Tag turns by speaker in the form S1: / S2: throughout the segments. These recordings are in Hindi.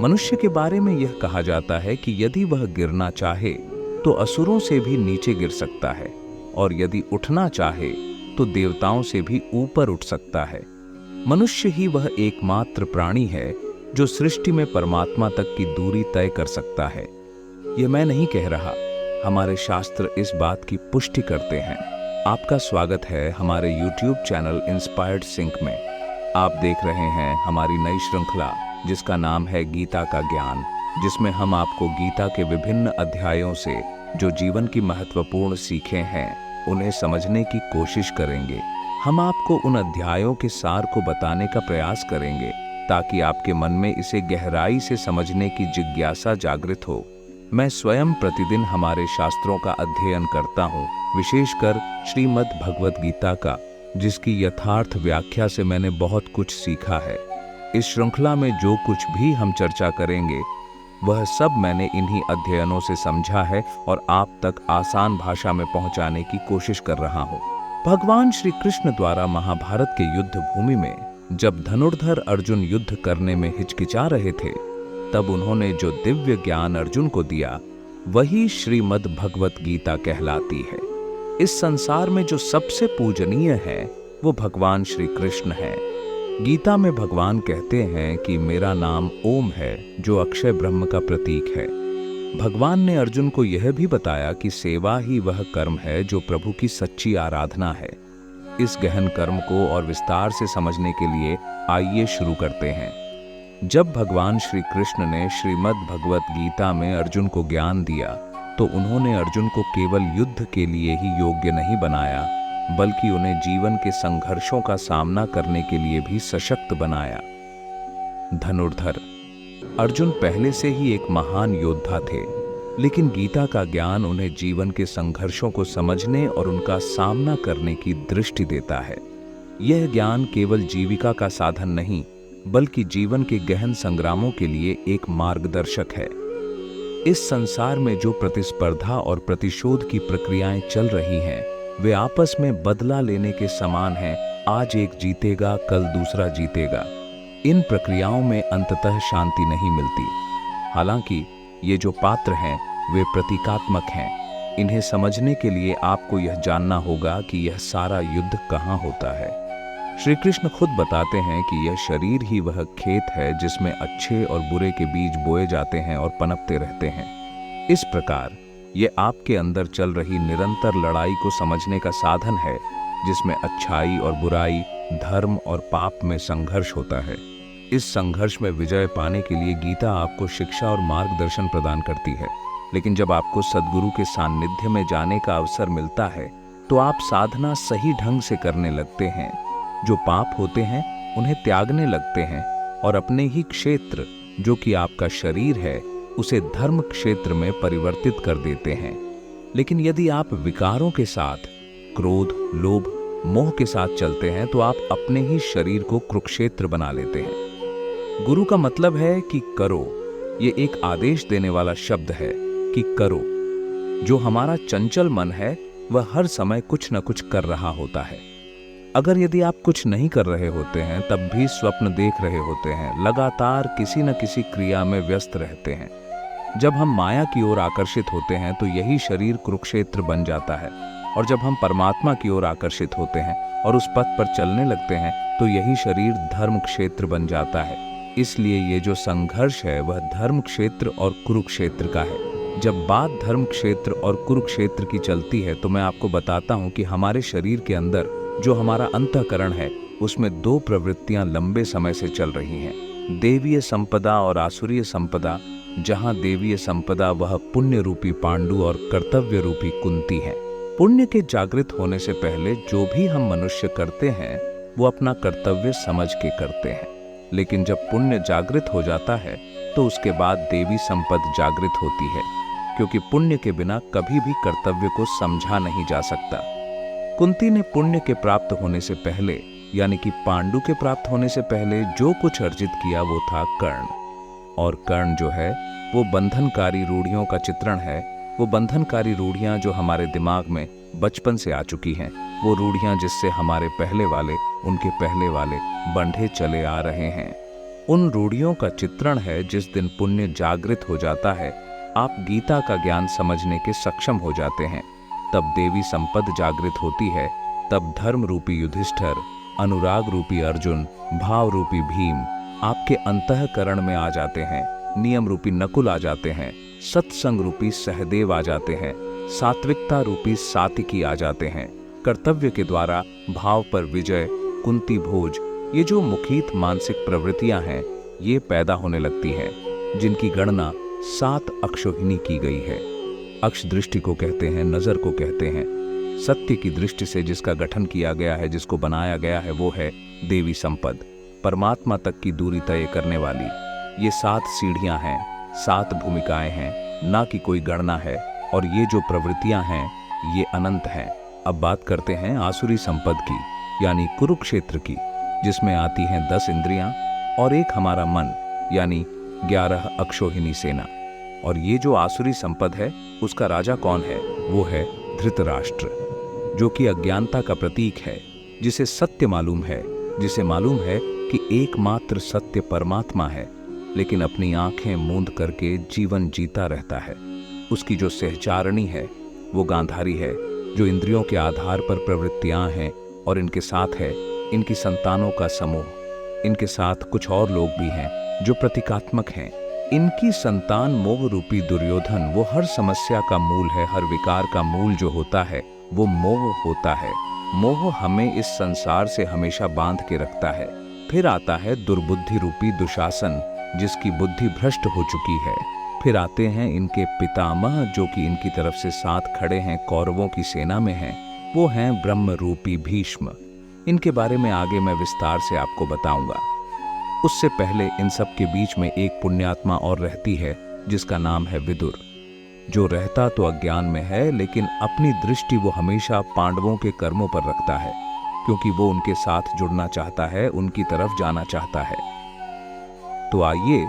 S1: मनुष्य के बारे में यह कहा जाता है कि यदि वह गिरना चाहे तो असुरों से भी नीचे गिर सकता है, और यदि उठना चाहे तो देवताओं से भी ऊपर उठ सकता है। मनुष्य ही वह एकमात्र प्राणी है जो सृष्टि में परमात्मा तक की दूरी तय कर सकता है। यह मैं नहीं कह रहा, हमारे शास्त्र इस बात की पुष्टि करते हैं। आपका स्वागत है हमारे YouTube चैनल इंस्पायर्ड सिंक में। आप देख रहे हैं हमारी नई श्रृंखला जिसका नाम है गीता का ज्ञान, जिसमें हम आपको गीता के विभिन्न अध्यायों से जो जीवन की महत्वपूर्ण सीखें हैं उन्हें समझने की कोशिश करेंगे। हम आपको उन अध्यायों के सार को बताने का प्रयास करेंगे ताकि आपके मन में इसे गहराई से समझने की जिज्ञासा जागृत हो। मैं स्वयं प्रतिदिन हमारे शास्त्रों का अध्ययन करता हूँ, विशेषकर श्रीमद् भगवत गीता का, जिसकी यथार्थ व्याख्या से मैंने बहुत कुछ सीखा है। इस श्रृंखला में जो कुछ भी हम चर्चा करेंगे वह सब मैंने इन्हीं अध्ययनों से समझा है और आप तक आसान भाषा में पहुंचाने की कोशिश कर रहा हूं। भगवान श्री कृष्ण द्वारा महाभारत के युद्ध भूमि में जब धनुर्धर अर्जुन युद्ध करने में हिचकिचा रहे थे, तब उन्होंने जो दिव्य ज्ञान अर्जुन को दिया वही श्रीमद् भगवत गीता कहलाती है। इस संसार में जो सबसे पूजनीय है वो भगवान श्री कृष्ण है। गीता में भगवान कहते हैं कि मेरा नाम ओम है, जो अक्षय ब्रह्म का प्रतीक है। भगवान ने अर्जुन को यह भी बताया कि सेवा ही वह कर्म है जो प्रभु की सच्ची आराधना है। इस गहन कर्म को और विस्तार से समझने के लिए आइए शुरू करते हैं। जब भगवान श्री कृष्ण ने श्रीमद् भगवत गीता में अर्जुन को ज्ञान दिया तो उन्होंने अर्जुन को केवल युद्ध के लिए ही योग्य नहीं बनाया, बल्कि उन्हें जीवन के संघर्षों का सामना करने के लिए भी सशक्त बनाया। धनुर्धर अर्जुन पहले से ही एक महान योद्धा थे, लेकिन गीता का ज्ञान उन्हें जीवन के संघर्षों को समझने और उनका सामना करने की दृष्टि देता है। यह ज्ञान केवल जीविका का साधन नहीं, बल्कि जीवन के गहन संग्रामों के लिए एक मार्गदर्शक है। इस संसार में जो प्रतिस्पर्धा और प्रतिशोध की प्रक्रियाएं चल रही हैं, वे आपस में बदला लेने के समान हैं। आज एक जीतेगा, कल दूसरा जीतेगा। इन प्रक्रियाओं में अंततः शांति नहीं मिलती। हालांकि ये जो पात्र हैं वे प्रतीकात्मक हैं। इन्हें समझने के लिए आपको यह जानना होगा कि यह सारा युद्ध कहाँ होता है। श्री कृष्ण खुद बताते हैं कि यह शरीर ही वह खेत है जिसमें अच्छे और बुरे के बीज बोए जाते हैं और पनपते रहते हैं। इस प्रकार ये आपके अंदर चल रही निरंतर लड़ाई को समझने का साधन है, जिसमें अच्छाई और बुराई, धर्म और पाप में संघर्ष होता है। इस संघर्ष में विजय पाने के लिए गीता आपको शिक्षा और मार्गदर्शन प्रदान करती है। लेकिन जब आपको सद्गुरु के सान्निध्य में जाने का अवसर मिलता है तो आप साधना सही ढंग से करने लगते हैं। जो पाप होते हैं उन्हें त्यागने लगते हैं और अपने ही क्षेत्र, जो कि आपका शरीर है, उसे धर्म क्षेत्र में परिवर्तित कर देते हैं। लेकिन यदि आप विकारों के साथ, क्रोध, लोभ, मोह के साथ चलते हैं तो आप अपने ही शरीर को कुरुक्षेत्र बना लेते हैं। गुरु का मतलब है कि करो। ये एक आदेश देने वाला शब्द है कि करो। जो हमारा चंचल मन है वह हर समय कुछ न कुछ कर रहा होता है। अगर यदि आप कुछ नहीं कर रहे होते हैं तब भी स्वप्न देख रहे होते हैं, लगातार किसी न किसी क्रिया में व्यस्त रहते हैं। जब हम माया की ओर आकर्षित होते हैं तो यही शरीर कुरुक्षेत्र बन जाता है, और जब हम परमात्मा की ओर आकर्षित होते हैं और उस पथ पर चलने लगते हैं तो यही शरीर धर्म क्षेत्र बन जाता है। इसलिए ये जो संघर्ष है वह धर्म क्षेत्र और कुरुक्षेत्र का है। जब बात धर्म क्षेत्र और कुरुक्षेत्र की चलती है तो मैं आपको बताता हूँ कि हमारे शरीर के अंदर जो हमारा अंतःकरण है उसमें दो प्रवृत्तियां लंबे समय से चल रही हैं, देवीय संपदा और आसुरीय संपदा। जहां देवीय संपदा वह पुण्य रूपी पांडु और कर्तव्य रूपी कुंती है। पुण्य के जागृत होने से पहले जो भी हम मनुष्य करते हैं वो अपना कर्तव्य समझ के करते हैं, लेकिन जब पुण्य जागृत हो जाता है तो उसके बाद देवी संपद जागृत होती है, क्योंकि पुण्य के बिना कभी भी कर्तव्य को समझा नहीं जा सकता। कुंती ने पुण्य के प्राप्त होने से पहले, यानी कि पांडु के प्राप्त होने से पहले जो कुछ अर्जित किया वो था कर्ण। और कर्ण जो है वो बंधनकारी रूढ़ियों का चित्रण है। वो बंधनकारी रूढ़ियां जो हमारे दिमाग में बचपन से आ चुकी हैं, वो रूढ़ियां जिससे हमारे पहले वाले, उनके पहले वाले बंधे चले आ रहे हैं। उन रूढ़ियों का चित्रण है जिस दिन पुण्य जागृत हो जाता है, आप गीता का ज्ञान समझने के सक्षम हो जाते हैं। तब देवी संपद जागृत होती है, तब धर्म रूपी युधिष्ठिर, अनुराग रूपी अर्जुन, भाव रूपी भीम आपके अंतःकरण में आ जाते हैं, नियम रूपी नकुल आ जाते हैं, सत्संग रूपी सहदेव आ जाते हैं, सात्विकता रूपी सातिकी आ जाते हैं, कर्तव्य के द्वारा भाव पर विजय, कुंती भोज, ये जो मुखीत मानसिक प्रवृत्तियां हैं, ये पैदा होने लगती हैं, जिनकी गणना 7 अक्षोहिणी की गई है। अक्ष दृष्टि को कहते हैं, नजर को कहते हैं। सत्य की दृष्टि से जिसका गठन किया गया है, जिसको बनाया गया है, वो है देवी संपद, परमात्मा तक की दूरी तय करने वाली। ये 7 सीढ़ियां हैं, 7 भूमिकाएं हैं, ना कि कोई गणना है। और ये जो प्रवृत्तियां हैं, ये अनंत हैं। अब बात करते हैं आसुरी संपद की, यानी कुरुक्षेत्र की, जिसमें आती हैं 10 इंद्रियां और एक हमारा मन, यानी 11 अक्षोहिणी सेना। और ये जो आसुरी संपद है, उसका राजा कौन है? वो है धृतराष्ट्र, जो कि अज्ञानता का प्रतीक है, जिसे सत्य मालूम है, जिसे मालूम है कि एकमात्र सत्य परमात्मा है, लेकिन अपनी आंखें मूंद करके जीवन जीता रहता है। उसकी जो सहचारणी है वो गांधारी है, जो इंद्रियों के आधार पर प्रवृत्तियां हैं, और इनके साथ है इनकी संतानों का समूह। इनके साथ कुछ और लोग भी हैं जो प्रतीकात्मक हैं। इनकी संतान मोह रूपी दुर्योधन, वो हर समस्या का मूल है, हर विकार का मूल जो होता है वो मोह होता है। मोह हमें इस संसार से हमेशा बांध के रखता है। फिर आता है दुर्बुद्धि रूपी दुशासन, जिसकी बुद्धि भ्रष्ट हो चुकी है। फिर आते हैं इनके पितामह, जो कि इनकी तरफ से साथ खड़े हैं, कौरवों की सेना में हैं। वो हैं ब्रह्म रूपी भीष्म। इनके बारे में आगे मैं विस्तार से आपको बताऊंगा। उससे पहले इन सब के बीच में एक पुण्यात्मा और रहती है, जिसका नाम है विदुर, जो रहता तो अज्ञान में है, लेकिन अपनी दृष्टि वो हमेशा पांडवों के कर्मों पर रखता है, क्योंकि वो उनके साथ जुड़ना चाहता है, उनकी तरफ जाना चाहता है। तो आइए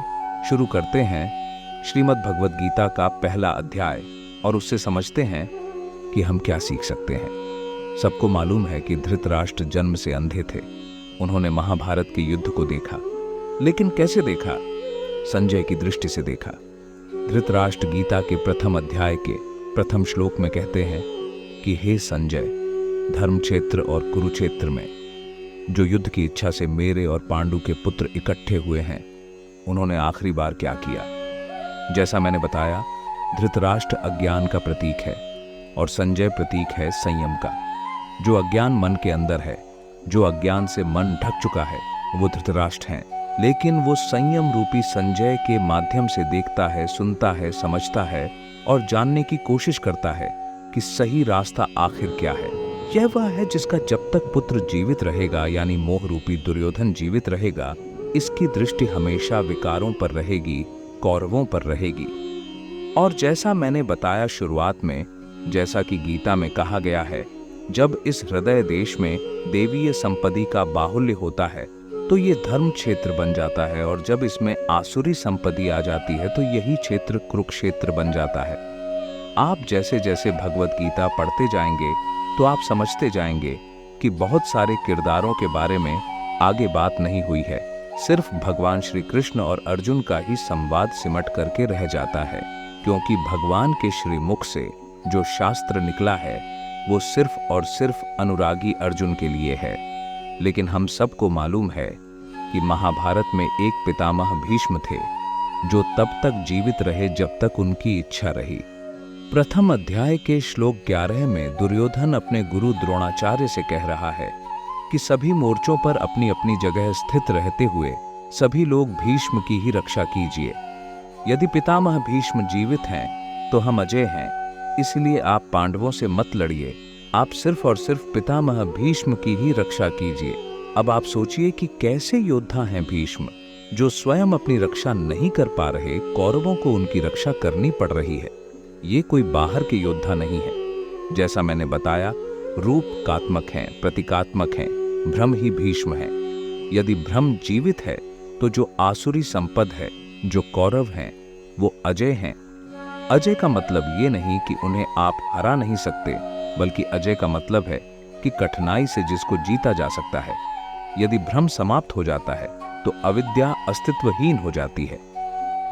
S1: शुरू करते हैं श्रीमद् भगवद गीता का पहला अध्याय, और उससे समझते हैं कि हम क्या सीख सकते हैं। सबको मालूम है कि धृतराष्ट्र जन्म से अंधे थे। उन्होंने महाभारत के युद्ध को देखा, लेकिन कैसे देखा? संजय की दृष्टि से देखा। धृतराष्ट्र गीता के प्रथम अध्याय के प्रथम श्लोक में कहते हैं कि हे संजय, धर्म क्षेत्र और कुरुक्षेत्र में जो युद्ध की इच्छा से मेरे और पांडु के पुत्र इकट्ठे हुए हैं, उन्होंने आखिरी बार क्या किया? जैसा मैंने बताया, धृतराष्ट्र अज्ञान का प्रतीक है और संजय प्रतीक है संयम का। जो अज्ञान मन के अंदर है, जो अज्ञान से मन ढक चुका है, वो धृतराष्ट्र हैं। लेकिन वो संयम रूपी संजय के माध्यम से देखता है, सुनता है, समझता है और जानने की कोशिश करता है कि सही रास्ता आखिर क्या है। यह वह है जिसका जब तक पुत्र जीवित रहेगा, यानी मोह रूपी दुर्योधन जीवित रहेगा, इसकी दृष्टि हमेशा विकारों पर रहेगी, कौरवों पर रहेगी। और जैसा मैंने बताया शुरुआत में, जैसा कि गीता में कहा गया है, जब इस हृदय देश में देवीय संपत्ति का बाहुल्य होता है तो ये धर्म क्षेत्र बन जाता है, और जब इसमें आसुरी संपत्ति आ जाती है तो यही क्षेत्र कुरुक्षेत्र बन जाता है। आप जैसे जैसे भगवत गीता पढ़ते जाएंगे तो आप समझते जाएंगे कि बहुत सारे किरदारों के बारे में आगे बात नहीं हुई है, सिर्फ भगवान श्री कृष्ण और अर्जुन का ही संवाद सिमट करके रह जाता है, क्योंकि भगवान के श्री मुख से जो शास्त्र निकला है वो सिर्फ और सिर्फ अनुरागी अर्जुन के लिए है। लेकिन हम सबको मालूम है कि महाभारत में एक पितामह भीष्म थे, जो तब तक जीवित रहे जब तक उनकी इच्छा रही। प्रथम अध्याय के श्लोक 11 में दुर्योधन अपने गुरु द्रोणाचार्य से कह रहा है कि सभी मोर्चों पर अपनी अपनी जगह स्थित रहते हुए सभी लोग भीष्म की ही रक्षा कीजिए। यदि पितामह भीष्म जीवित हैं तो हम अजय हैं, इसलिए आप पांडवों से मत लड़िए, आप सिर्फ और सिर्फ पितामह भीष्म की ही रक्षा कीजिए। अब आप सोचिए कि कैसे योद्धा हैं भीष्म, जो स्वयं अपनी रक्षा नहीं कर पा रहे, कौरवों को उनकी रक्षा करनी पड़ रही है। ये कोई बाहर के योद्धा नहीं है। जैसा मैंने बताया, रूपकात्मक हैं, प्रतीकात्मक हैं, ब्रह्म ही भीष्म है। यदि ब्रह्म जीवित है तो जो आसुरी संपद है, जो कौरव हैं, वो अजय हैं। अजय का मतलब ये नहीं कि उन्हें आप हरा नहीं सकते, बल्कि अजय का मतलब है कि कठिनाई से जिसको जीता जा सकता है। यदि भ्रम समाप्त हो जाता है तो अविद्या अस्तित्वहीन हो जाती है।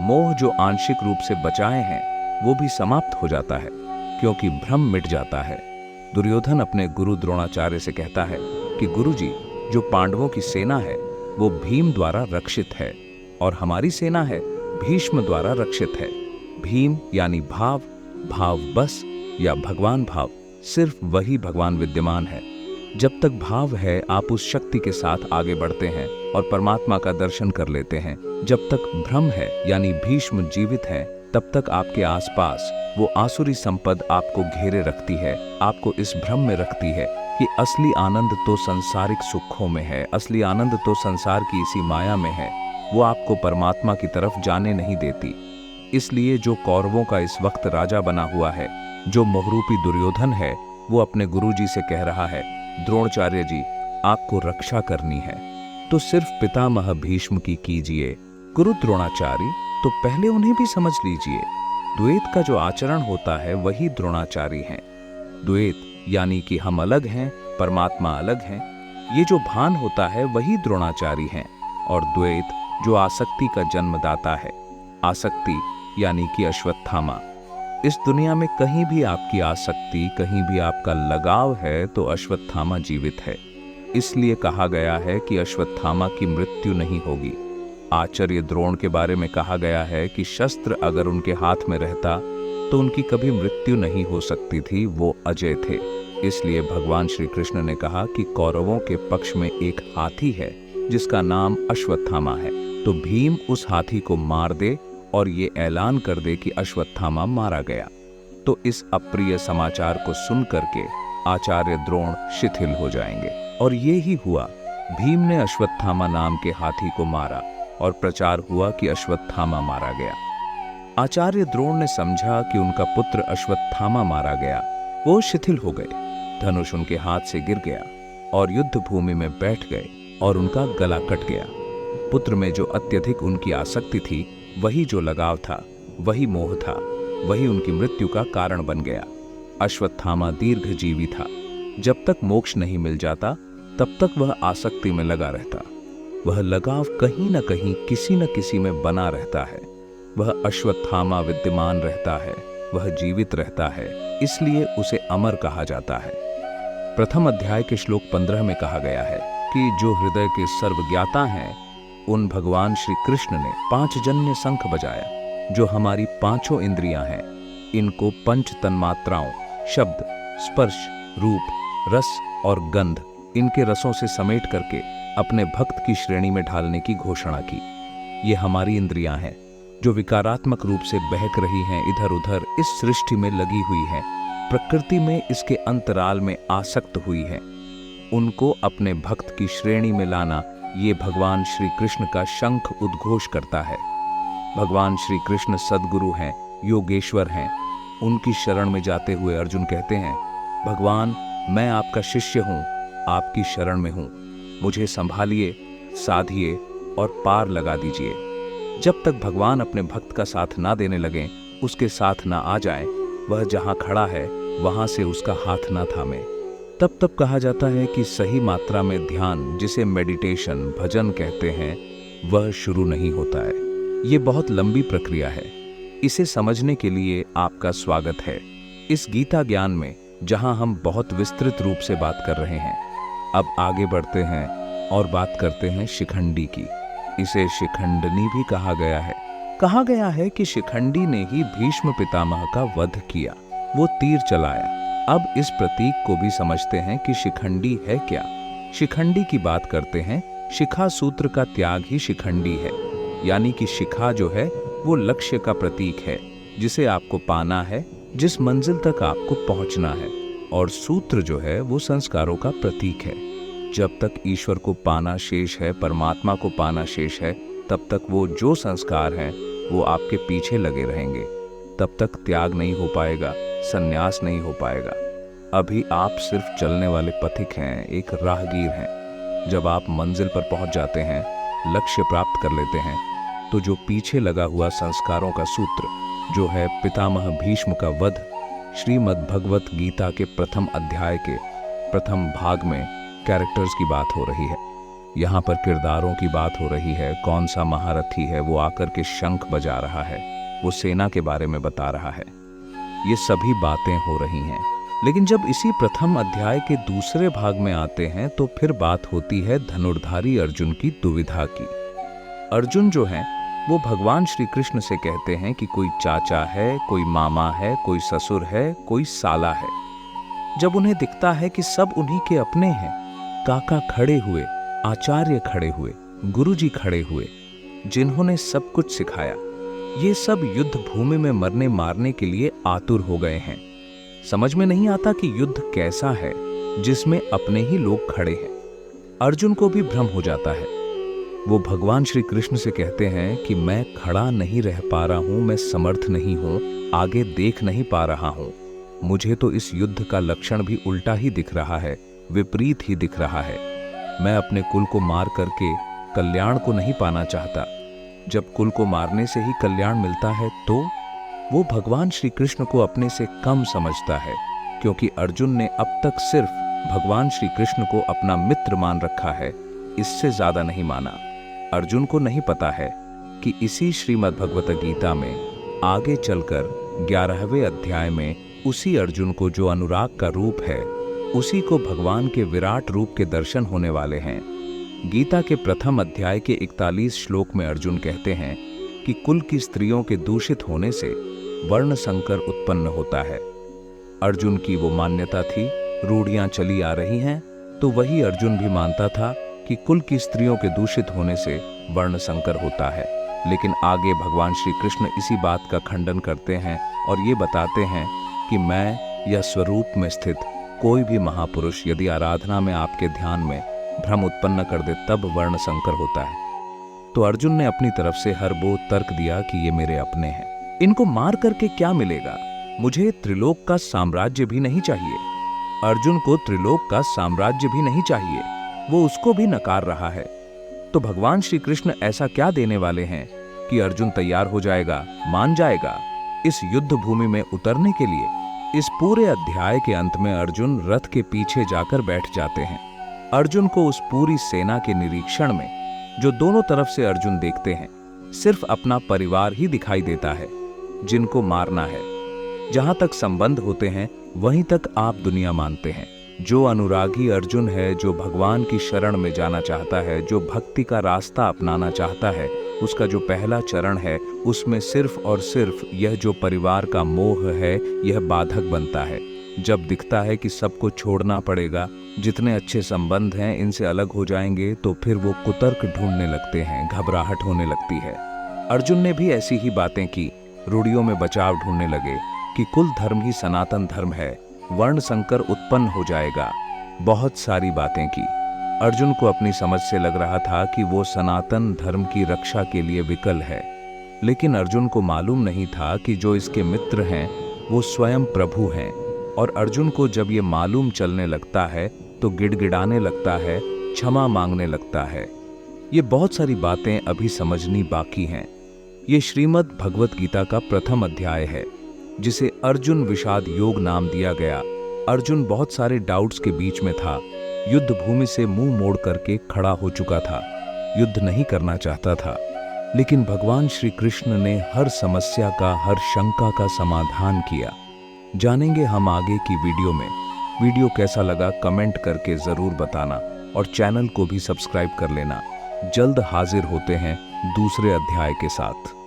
S1: मोह जो आंशिक रूप से बचाए हैं वो भी समाप्त हो जाता है, क्योंकि भ्रम मिट जाता है। दुर्योधन अपने गुरु द्रोणाचार्य से कहता है कि गुरुजी, जो पांडवों की सेना है वो भीम द्वारा रक्षित है और हमारी सेना है भीष्म द्वारा रक्षित है। भीम यानी भाव, भाव बस या भगवान भाव, सिर्फ वही भगवान विद्यमान है। जब तक भाव है आप उस शक्ति के साथ आगे बढ़ते हैं और परमात्मा का दर्शन कर लेते हैं। जब तक भ्रम है यानी भीष्म जीवित है, तब तक आपके आसपास वो आसुरी संपद आपको घेरे रखती है, आपको इस भ्रम में रखती है कि असली आनंद तो संसारिक सुखों में है, असली आनंद तो संसार की इसी माया में है। वो आपको परमात्मा की तरफ जाने नहीं देती। इसलिए जो कौरवों का इस वक्त राजा बना हुआ है, जो मोहरूपी दुर्योधन है, वो अपने गुरुजी से कह रहा है, द्रोणाचार्य जी, आपको रक्षा करनी है तो सिर्फ पितामह भीष्म की कीजिए। गुरु द्रोणाचार्य तो पहले उन्हें भी समझ लीजिए। द्वैत का जो आचरण होता है वही द्रोणाचार्य हैं। द्वैत यानी कि हम अलग हैं, परमात्मा अलग हैं, ये जो भान होता है वही द्रोणाचार्य हैं। और द्वैत जो आसक्ति का जन्मदाता है, आसक्ति यानी कि अश्वत्थामा। इस दुनिया में कहीं भी आपकी आसक्ति, कहीं भी आपका लगाव है तो अश्वत्थामा जीवित है। इसलिए कहा गया है कि अश्वत्थामा की मृत्यु नहीं होगी। आचार्य द्रोण के बारे में कहा गया है कि शस्त्र अगर उनके हाथ में रहता तो उनकी कभी मृत्यु नहीं हो सकती थी, वो अजय थे। इसलिए भगवान श्री कृष्ण ने कहा कि कौरवों के पक्ष में एक हाथी है जिसका नाम अश्वत्थामा है, तो भीम उस हाथी को मार दे और ये ऐलान कर दे कि अश्वत्थामा मारा गया। तो इस अप्रिय समाचार को सुन करके आचार्य द्रोण शिथिल हो जाएंगे। और ये ही हुआ। भीम ने अश्वत्थामा नाम के हाथी को मारा और प्रचार हुआ कि अश्वत्थामा मारा गया। आचार्य द्रोण ने समझा कि उनका पुत्र अश्वत्थामा मारा गया। वो शिथिल हो गए, धनुष उनके हाथ से गिर गया और युद्ध भूमि में बैठ गए और उनका गला कट गया। पुत्र में जो अत्यधिक उनकी आसक्ति थी, वही जो लगाव था, वही मोह था, वही उनकी मृत्यु का कारण बन गया। अश्वत्थामा दीर्घजीवी था। जब तक मोक्ष नहीं मिल जाता तब तक वह आसक्ति में लगा रहता। वह लगाव कहीं न कहीं किसी न किसी में बना रहता है। वह अश्वत्थामा विद्यमान रहता है, वह जीवित रहता है, इसलिए उसे अमर कहा जाता है। प्रथम अध्याय के श्लोक 15 में कहा गया है कि जो हृदय के सर्वज्ञाता हैं, उन भगवान श्री कृष्ण ने 5 जन्य शंख बजाया। जो हमारी 5 इंद्रियां हैं, इनको 5 तन्मात्राओं शब्द, स्पर्श, रूप, रस और गंध, इनके रसों से समेट करके अपने भक्त की श्रेणी में ढालने की घोषणा की। ये हमारी इंद्रियां हैं जो विकारात्मक रूप से बहक रही हैं, इधर उधर इस सृष्टि में लगी हुई हैं, प्रकृति में इसके अंतराल में आसक्त हुई हैं। उनको अपने भक्त की श्रेणी में लाना, ये भगवान श्री कृष्ण का शंख उद्घोष करता है। भगवान श्री कृष्ण सद्गुरु हैं, योगेश्वर हैं। उनकी शरण में जाते हुए अर्जुन कहते हैं, भगवान, मैं आपका शिष्य हूँ, आपकी शरण में हूँ, मुझे संभालिए, साधिए और पार लगा दीजिए। जब तक भगवान अपने भक्त का साथ ना देने लगें, उसके साथ ना आ जाएं, वह जहाँ खड़ा है वहाँ से उसका हाथ ना थामे, तब कहा जाता है कि सही मात्रा में ध्यान, जिसे मेडिटेशन, भजन कहते हैं, वह शुरू नहीं होता है। ये बहुत लंबी प्रक्रिया है। इसे समझने के लिए आपका स्वागत है इस गीता ज्ञान में, जहां हम बहुत विस्तृत रूप से बात कर रहे हैं। अब आगे बढ़ते हैं और बात करते हैं शिखंडी की। इसे शिखंडनी भी कहा गया है। कहा गया है कि शिखंडी ने ही भीष्म पितामह का वध किया, वो तीर चलाया। अब इस प्रतीक को भी समझते हैं कि शिखंडी है क्या। शिखंडी की बात करते हैं। शिखा सूत्र का त्याग ही शिखंडी है, यानी कि शिखा जो है वो लक्ष्य का प्रतीक है, जिसे आपको पाना है, जिस मंजिल तक आपको पहुंचना है। और सूत्र जो है वो संस्कारों का प्रतीक है। जब तक ईश्वर को पाना शेष है, परमात्मा को पाना शेष है, तब तक वो जो संस्कार हैं वो आपके पीछे लगे रहेंगे। तब तक त्याग नहीं हो पाएगा, संन्यास नहीं हो पाएगा। अभी आप सिर्फ चलने वाले पथिक हैं, एक राहगीर हैं। जब आप मंजिल पर पहुंच जाते हैं, लक्ष्य प्राप्त कर लेते हैं, तो जो पीछे लगा हुआ संस्कारों का सूत्र, जो है पितामह भीष्म का वध, श्रीमद् भगवत गीता के प्रथम अध्याय के प्रथम भाग में कैरेक्टर्स की बात हो रही है। यहाँ पर किरदारों की बात हो रही है, कौन सा महारथी है वो आकर के शंख बजा रहा है, वो सेना के बारे में बता रहा है, ये सभी बातें हो रही हैं। लेकिन जब इसी प्रथम अध्याय के दूसरे भाग में आते हैं तो फिर बात होती है धनुर्धारी अर्जुन की दुविधा की। अर्जुन जो है वो भगवान श्री कृष्ण से कहते हैं कि कोई चाचा है, कोई मामा है, कोई ससुर है, कोई साला है। जब उन्हें दिखता है कि सब उन्हीं के अपने हैं, काका खड़े हुए, आचार्य खड़े हुए, गुरुजी खड़े हुए, जिन्होंने सब कुछ सिखाया, ये सब युद्ध भूमि में मरने मारने के लिए आतुर हो गए हैं। समझ में नहीं आता कि युद्ध कैसा है जिसमें अपने ही लोग खड़े हैं। अर्जुन को भी भ्रम हो जाता है। वो भगवान श्री कृष्ण से कहते हैं कि मैं खड़ा नहीं रह पा रहा हूं, मैं समर्थ नहीं हूं, आगे देख नहीं पा रहा हूं। मुझे तो इस युद्ध का लक्षण भी उल्टा ही दिख रहा है, विपरीत ही दिख रहा है। मैं अपने कुल को मार करके कल्याण को नहीं पाना चाहता। जब कुल को मारने से ही कल्याण मिलता है तो वो भगवान श्री कृष्ण को अपने से कम समझता है, क्योंकि अर्जुन ने अब तक सिर्फ भगवान श्री कृष्ण को अपना मित्र मान रखा है, इससे ज्यादा नहीं माना। अर्जुन को नहीं पता है कि इसी श्रीमद् भगवत गीता में आगे चलकर 11वें अध्याय में उसी अर्जुन को जो अनुराग का रूप है, उसी को भगवान के विराट रूप के दर्शन होने वाले हैं। गीता के प्रथम अध्याय के 41 श्लोक में अर्जुन कहते हैं कि कुल की स्त्रियों के दूषित होने से वर्ण संकर उत्पन्न होता है। अर्जुन की वो मान्यता थी, रूढ़ियां चली आ रही हैं, तो वही अर्जुन भी मानता था कि कुल की स्त्रियों के दूषित होने से वर्ण संकर होता है। लेकिन आगे भगवान श्री कृष्ण इसी बात का खंडन करते हैं और ये बताते हैं कि मैं या स्वरूप में स्थित कोई भी महापुरुष यदि आराधना में आपके ध्यान में भ्रम उत्पन्न कर दे तब वर्ण संकर होता है। तो अर्जुन ने अपनी तरफ से हर वो तर्क दिया कि ये मेरे अपने हैं, इनको मार करके क्या मिलेगा, मुझे त्रिलोक का साम्राज्य भी नहीं चाहिए। अर्जुन को त्रिलोक का साम्राज्य भी नहीं चाहिए, वो उसको भी नकार रहा है। तो भगवान श्री कृष्ण ऐसा क्या देने वाले हैं कि अर्जुन तैयार हो जाएगा, मान जाएगा इस युद्ध भूमि में उतरने के लिए। इस पूरे अध्याय के अंत में अर्जुन रथ के पीछे जाकर बैठ जाते हैं। अर्जुन को उस पूरी सेना के निरीक्षण में जो दोनों तरफ से अर्जुन देखते हैं, सिर्फ अपना परिवार ही दिखाई देता है जिनको मारना है। जहां तक संबंध होते हैं वहीं तक आप दुनिया मानते हैं। जो अनुरागी अर्जुन है, जो भगवान की शरण में जाना चाहता है, जो भक्ति का रास्ता अपनाना चाहता है, उसका जो पहला चरण है उसमें सिर्फ और सिर्फ यह जो परिवार का मोह है यह बाधक बनता है। जब दिखता है कि सबको छोड़ना पड़ेगा, जितने अच्छे संबंध हैं इनसे अलग हो जाएंगे, तो फिर वो कुतर्क ढूंढने लगते हैं, घबराहट होने लगती है। अर्जुन ने भी ऐसी ही बातें की, रूढ़ियों में बचाव ढूंढने लगे कि कुल धर्म ही सनातन धर्म है, वर्ण संकर उत्पन्न हो जाएगा। बहुत सारी बातें की। अर्जुन को अपनी समझ से लग रहा था कि वो सनातन धर्म की रक्षा के लिए विकल है, लेकिन अर्जुन को मालूम नहीं था कि जो इसके मित्र हैं वो स्वयं प्रभु हैं। और अर्जुन को जब ये मालूम चलने लगता है तो गिड़गिड़ाने लगता है, क्षमा मांगने लगता है। ये बहुत सारी बातें अभी समझनी बाकी हैं। ये श्रीमद् भगवत गीता का प्रथम अध्याय है जिसे अर्जुन विषाद योग नाम दिया गया। अर्जुन बहुत सारे डाउट्स के बीच में था, युद्ध भूमि से मुंह मोड़ करके खड़ा हो चुका था, युद्ध नहीं करना चाहता था। लेकिन भगवान श्री कृष्ण ने हर समस्या का, हर शंका का समाधान किया। जानेंगे हम आगे की वीडियो में। वीडियो कैसा लगा कमेंट करके जरूर बताना और चैनल को भी सब्सक्राइब कर लेना। जल्द हाजिर होते हैं दूसरे अध्याय के साथ।